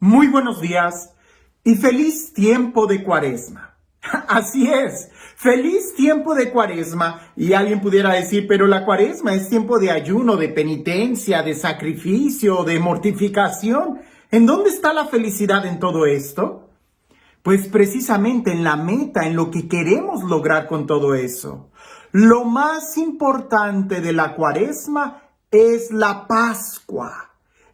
Muy buenos días y feliz tiempo de Cuaresma. Así es, feliz tiempo de Cuaresma. Y alguien pudiera decir, pero la Cuaresma es tiempo de ayuno, de penitencia, de sacrificio, de mortificación. ¿En dónde está la felicidad en todo esto? Pues precisamente en la meta, en lo que queremos lograr con todo eso. Lo más importante de la Cuaresma es la Pascua.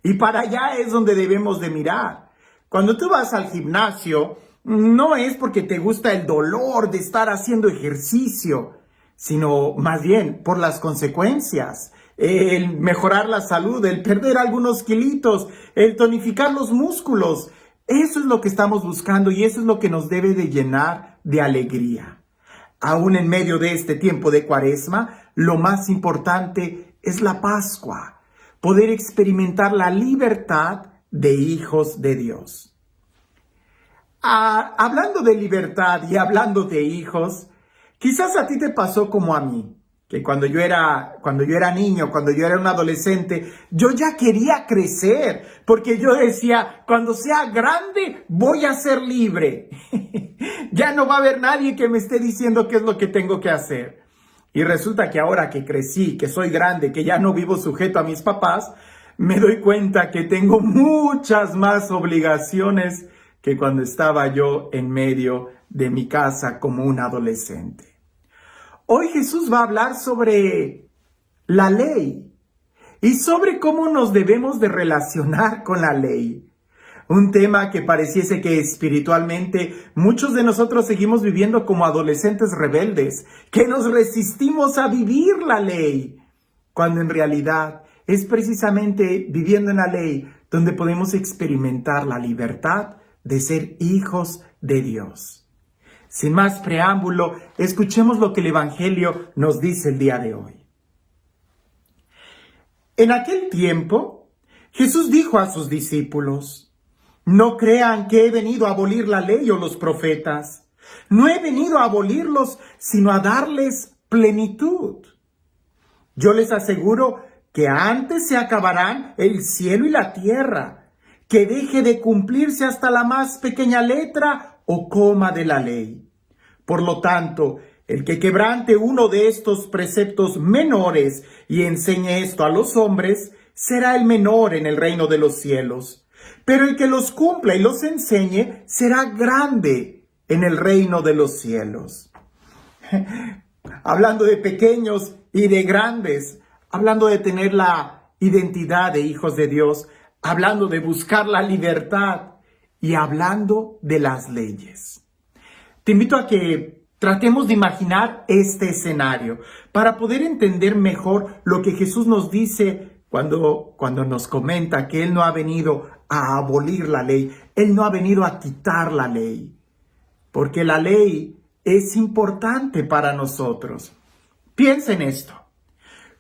Y para allá es donde debemos de mirar. Cuando tú vas al gimnasio, no es porque te gusta el dolor de estar haciendo ejercicio, sino más bien por las consecuencias. El mejorar la salud, el perder algunos kilitos, el tonificar los músculos. Eso es lo que estamos buscando y eso es lo que nos debe de llenar de alegría. Aún en medio de este tiempo de Cuaresma, lo más importante es la Pascua. Poder experimentar la libertad de hijos de Dios. Hablando de libertad y hablando de hijos, quizás a ti te pasó como a mí, que cuando yo era niño, cuando yo era un adolescente, yo ya quería crecer, porque yo decía, cuando sea grande voy a ser libre. Ya no va a haber nadie que me esté diciendo qué es lo que tengo que hacer. Y resulta que ahora que crecí, que soy grande, que ya no vivo sujeto a mis papás, me doy cuenta que tengo muchas más obligaciones que cuando estaba yo en medio de mi casa como un adolescente. Hoy Jesús va a hablar sobre la ley y sobre cómo nos debemos de relacionar con la ley. Un tema que pareciese que espiritualmente muchos de nosotros seguimos viviendo como adolescentes rebeldes, que nos resistimos a vivir la ley, cuando en realidad es precisamente viviendo en la ley donde podemos experimentar la libertad de ser hijos de Dios. Sin más preámbulo, escuchemos lo que el Evangelio nos dice el día de hoy. En aquel tiempo, Jesús dijo a sus discípulos: no crean que he venido a abolir la ley o los profetas. No he venido a abolirlos, sino a darles plenitud. Yo les aseguro que antes se acabarán el cielo y la tierra, que deje de cumplirse hasta la más pequeña letra o coma de la ley. Por lo tanto, el que quebrante uno de estos preceptos menores y enseñe esto a los hombres, será el menor en el reino de los cielos. Pero el que los cumpla y los enseñe será grande en el reino de los cielos. Hablando de pequeños y de grandes, hablando de tener la identidad de hijos de Dios, hablando de buscar la libertad y hablando de las leyes. Te invito a que tratemos de imaginar este escenario para poder entender mejor lo que Jesús nos dice cuando nos comenta que Él no ha venido a abolir la ley, Él no ha venido a quitar la ley, porque la ley es importante para nosotros. Piensa en esto.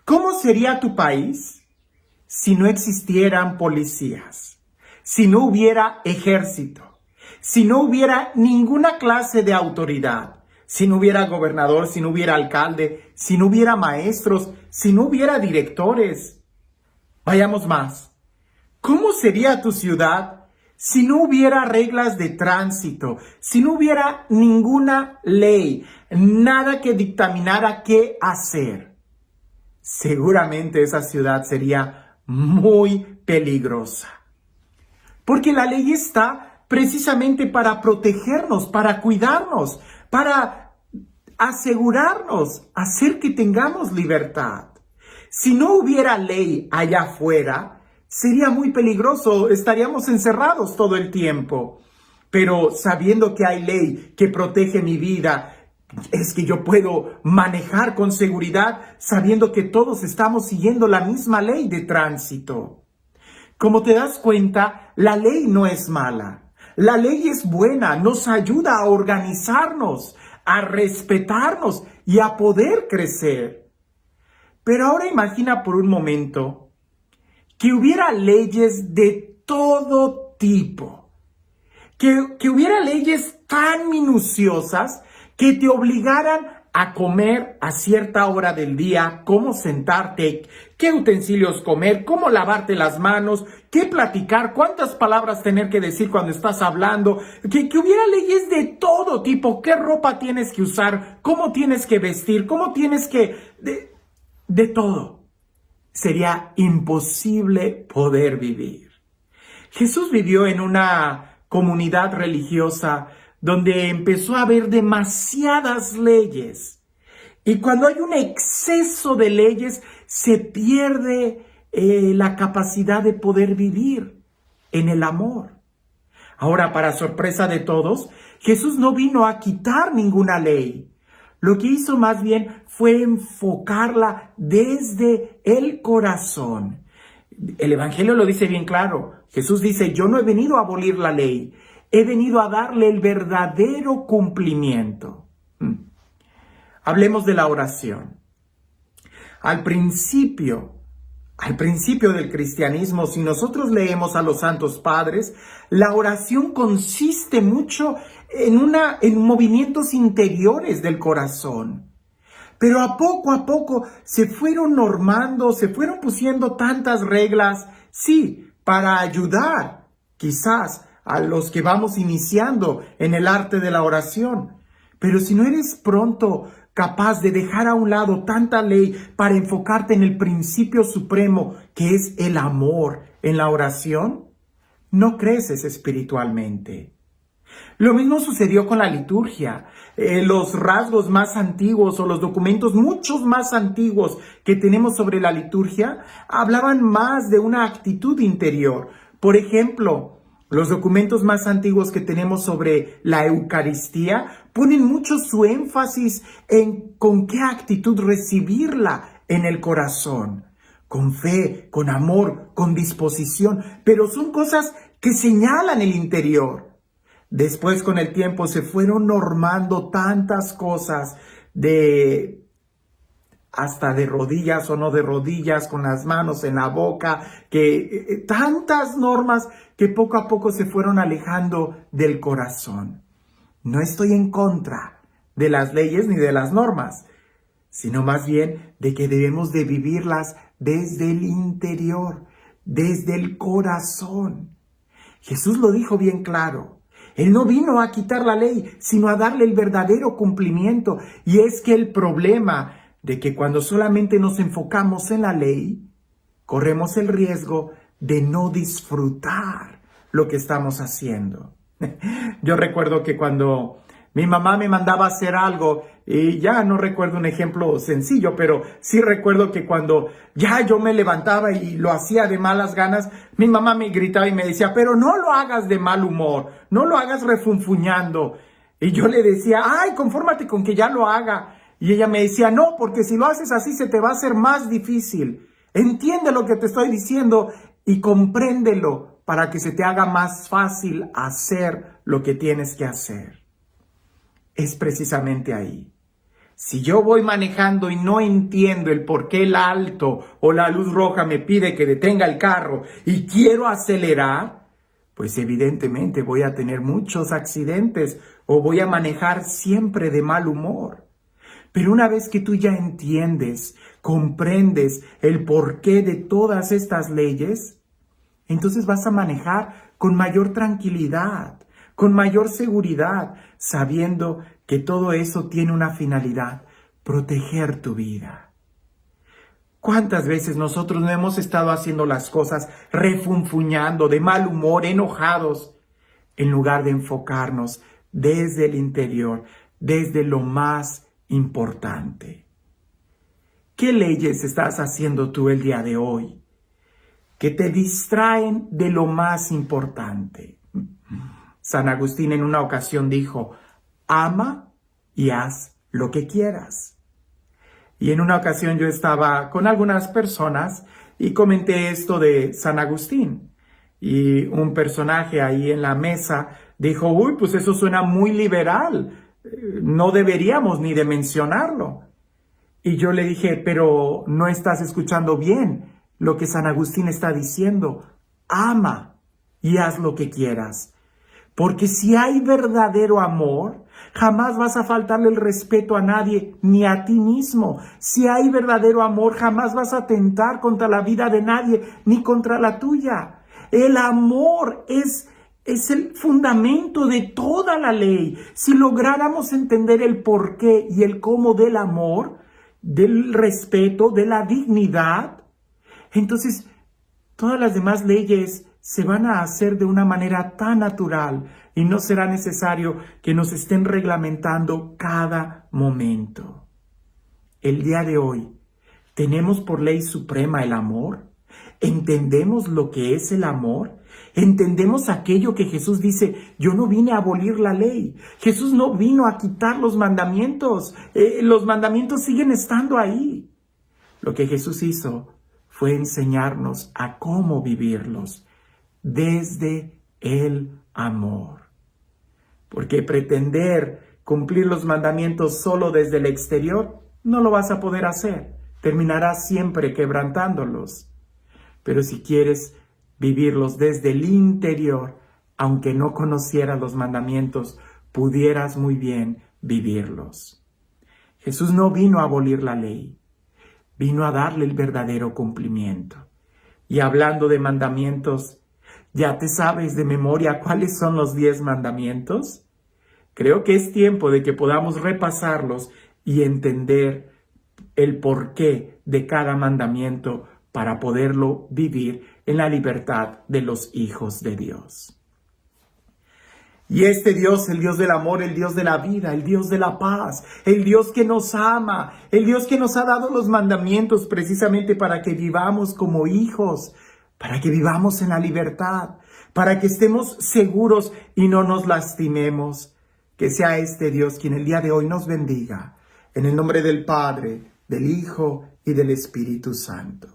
¿Cómo sería tu país si no existieran policías, si no hubiera ejército, si no hubiera ninguna clase de autoridad, si no hubiera gobernador, si no hubiera alcalde, si no hubiera maestros, si no hubiera directores? Vayamos más. ¿Cómo sería tu ciudad si no hubiera reglas de tránsito, si no hubiera ninguna ley, nada que dictaminara qué hacer? Seguramente esa ciudad sería muy peligrosa. Porque la ley está precisamente para protegernos, para cuidarnos, para asegurarnos, hacer que tengamos libertad. Si no hubiera ley allá afuera, sería muy peligroso, estaríamos encerrados todo el tiempo. Pero sabiendo que hay ley que protege mi vida, es que yo puedo manejar con seguridad, sabiendo que todos estamos siguiendo la misma ley de tránsito. Como te das cuenta, la ley no es mala. La ley es buena, nos ayuda a organizarnos, a respetarnos y a poder crecer. Pero ahora imagina por un momento que hubiera leyes de todo tipo, que hubiera leyes tan minuciosas que te obligaran a comer a cierta hora del día, cómo sentarte, qué utensilios comer, cómo lavarte las manos, qué platicar, cuántas palabras tener que decir cuando estás hablando, que hubiera leyes de todo tipo, qué ropa tienes que usar, cómo tienes que vestir, cómo tienes que... de todo. Sería imposible poder vivir. Jesús vivió en una comunidad religiosa donde empezó a haber demasiadas leyes. Y cuando hay un exceso de leyes, se pierde la capacidad de poder vivir en el amor. Ahora, para sorpresa de todos, Jesús no vino a quitar ninguna ley. Lo que hizo más bien fue enfocarla desde el corazón. El Evangelio lo dice bien claro. Jesús dice, yo no he venido a abolir la ley, he venido a darle el verdadero cumplimiento. Hablemos de la oración. Al principio del cristianismo, si nosotros leemos a los santos padres, la oración consiste mucho en movimientos interiores del corazón. Pero a poco se fueron normando, se fueron pusiendo tantas reglas, sí, para ayudar quizás a los que vamos iniciando en el arte de la oración. Pero si no eres pronto capaz de dejar a un lado tanta ley para enfocarte en el principio supremo que es el amor en la oración, no creces espiritualmente. Lo mismo sucedió con la liturgia. Los rasgos más antiguos o los documentos muchos más antiguos que tenemos sobre la liturgia hablaban más de una actitud interior. Por ejemplo, los documentos más antiguos que tenemos sobre la Eucaristía ponen mucho su énfasis en con qué actitud recibirla en el corazón. Con fe, con amor, con disposición, pero son cosas que señalan el interior. Después, con el tiempo, se fueron normando tantas cosas hasta de rodillas o no de rodillas, con las manos en la boca, tantas normas que poco a poco se fueron alejando del corazón. No estoy en contra de las leyes ni de las normas, sino más bien de que debemos de vivirlas desde el interior, desde el corazón. Jesús lo dijo bien claro. Él no vino a quitar la ley, sino a darle el verdadero cumplimiento. Y es que el problema de que cuando solamente nos enfocamos en la ley, corremos el riesgo de no disfrutar lo que estamos haciendo. Yo recuerdo que cuando mi mamá me mandaba a hacer algo, y ya no recuerdo un ejemplo sencillo, pero sí recuerdo que cuando ya yo me levantaba y lo hacía de malas ganas, mi mamá me gritaba y me decía, pero no lo hagas de mal humor, no lo hagas refunfuñando. Y yo le decía, ay, confórmate con que ya lo haga. Y ella me decía, no, porque si lo haces así se te va a hacer más difícil. Entiende lo que te estoy diciendo y compréndelo para que se te haga más fácil hacer lo que tienes que hacer. Es precisamente ahí. Si yo voy manejando y no entiendo el por qué el alto o la luz roja me pide que detenga el carro y quiero acelerar, pues evidentemente voy a tener muchos accidentes o voy a manejar siempre de mal humor. Pero una vez que tú ya entiendes, comprendes el porqué de todas estas leyes, entonces vas a manejar con mayor tranquilidad, con mayor seguridad, sabiendo que todo eso tiene una finalidad, proteger tu vida. ¿Cuántas veces nosotros no hemos estado haciendo las cosas refunfuñando, de mal humor, enojados, en lugar de enfocarnos desde el interior, desde lo más importante? ¿Qué leyes estás haciendo tú el día de hoy que te distraen de lo más importante? San Agustín en una ocasión dijo, ama y haz lo que quieras. Y en una ocasión yo estaba con algunas personas y comenté esto de San Agustín. Y un personaje ahí en la mesa dijo, uy, pues eso suena muy liberal, no deberíamos ni de mencionarlo. Y yo le dije, pero no estás escuchando bien lo que San Agustín está diciendo. Ama y haz lo que quieras. Porque si hay verdadero amor, Jamás vas a faltarle el respeto a nadie, ni a ti mismo. Si hay verdadero amor, jamás vas a atentar contra la vida de nadie, ni contra la tuya. El amor es el fundamento de toda la ley. Si lográramos entender el porqué y el cómo del amor, del respeto, de la dignidad, entonces todas las demás leyes se van a hacer de una manera tan natural y no será necesario que nos estén reglamentando cada momento. El día de hoy, ¿tenemos por ley suprema el amor? ¿Entendemos lo que es el amor? ¿Entendemos aquello que Jesús dice? Yo no vine a abolir la ley. Jesús no vino a quitar los mandamientos. Los mandamientos siguen estando ahí. Lo que Jesús hizo fue enseñarnos a cómo vivirlos desde el amor. Porque pretender cumplir los mandamientos solo desde el exterior, no lo vas a poder hacer. Terminarás siempre quebrantándolos. Pero si quieres vivirlos desde el interior, aunque no conocieras los mandamientos, pudieras muy bien vivirlos. Jesús no vino a abolir la ley, vino a darle el verdadero cumplimiento. Y hablando de mandamientos, ¿ya te sabes de memoria cuáles son los 10 mandamientos? Creo que es tiempo de que podamos repasarlos y entender el porqué de cada mandamiento para poderlo vivir en la libertad de los hijos de Dios. Y este Dios, el Dios del amor, el Dios de la vida, el Dios de la paz, el Dios que nos ama, el Dios que nos ha dado los mandamientos precisamente para que vivamos como hijos, para que vivamos en la libertad, para que estemos seguros y no nos lastimemos. Que sea este Dios quien el día de hoy nos bendiga. En el nombre del Padre, del Hijo y del Espíritu Santo.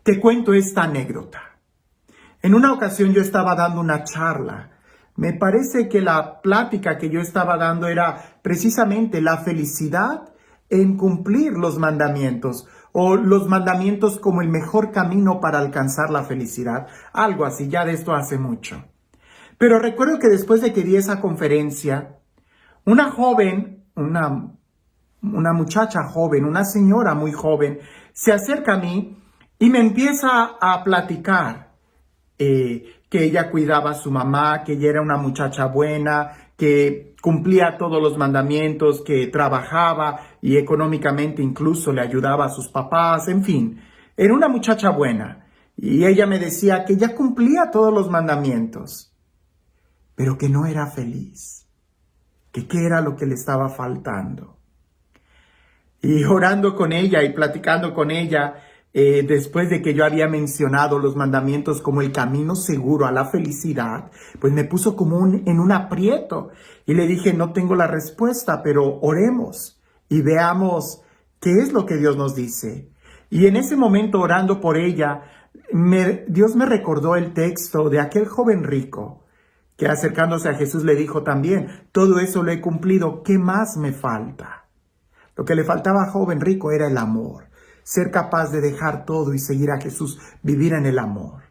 Te cuento esta anécdota. En una ocasión yo estaba dando una charla. Me parece que la plática que yo estaba dando era precisamente la felicidad en cumplir los mandamientos o los mandamientos como el mejor camino para alcanzar la felicidad. Algo así, ya de esto hace mucho. Pero recuerdo que después de que di esa conferencia, una joven, una muchacha joven, una señora muy joven, se acerca a mí y me empieza a platicar que ella cuidaba a su mamá, que ella era una muchacha buena, que cumplía todos los mandamientos, que trabajaba y económicamente incluso le ayudaba a sus papás, en fin, era una muchacha buena. Y ella me decía que ella cumplía todos los mandamientos, pero que no era feliz, que qué era lo que le estaba faltando. Y orando con ella y platicando con ella, después de que yo había mencionado los mandamientos como el camino seguro a la felicidad, pues me puso como en un aprieto. Y le dije, no tengo la respuesta, pero oremos y veamos qué es lo que Dios nos dice. Y en ese momento, orando por ella, Dios me recordó el texto de aquel joven rico, que acercándose a Jesús le dijo también, todo eso lo he cumplido, ¿qué más me falta? Lo que le faltaba al joven rico era el amor. Ser capaz de dejar todo y seguir a Jesús, vivir en el amor.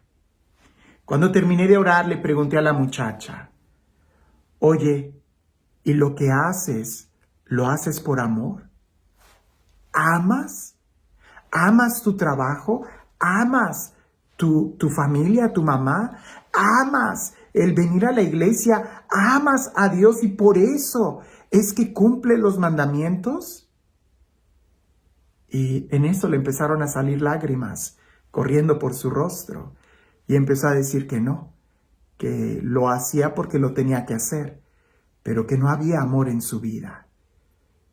Cuando terminé de orar, le pregunté a la muchacha, oye, ¿y lo que haces, lo haces por amor? ¿Amas? ¿Amas tu trabajo? ¿Amas tu familia, tu mamá? ¿Amas el venir a la iglesia? ¿Amas a Dios y por eso es que cumple los mandamientos? Y en eso le empezaron a salir lágrimas corriendo por su rostro. Y empezó a decir que no, que lo hacía porque lo tenía que hacer, pero que no había amor en su vida.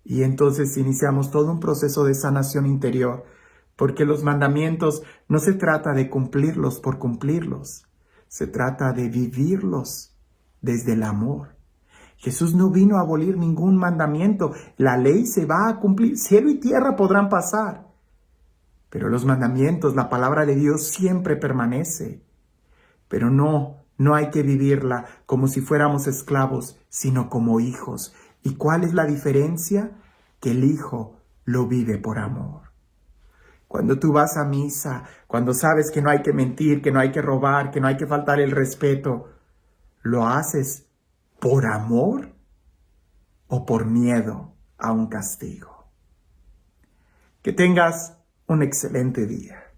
Y entonces iniciamos todo un proceso de sanación interior, porque los mandamientos no se trata de cumplirlos por cumplirlos, se trata de vivirlos desde el amor. Jesús no vino a abolir ningún mandamiento. La ley se va a cumplir. Cielo y tierra podrán pasar. Pero los mandamientos, la palabra de Dios siempre permanece. Pero no hay que vivirla como si fuéramos esclavos, sino como hijos. ¿Y cuál es la diferencia? Que el hijo lo vive por amor. Cuando tú vas a misa, cuando sabes que no hay que mentir, que no hay que robar, que no hay que faltar el respeto, lo haces ¿Por amor o por miedo a un castigo? Que tengas un excelente día.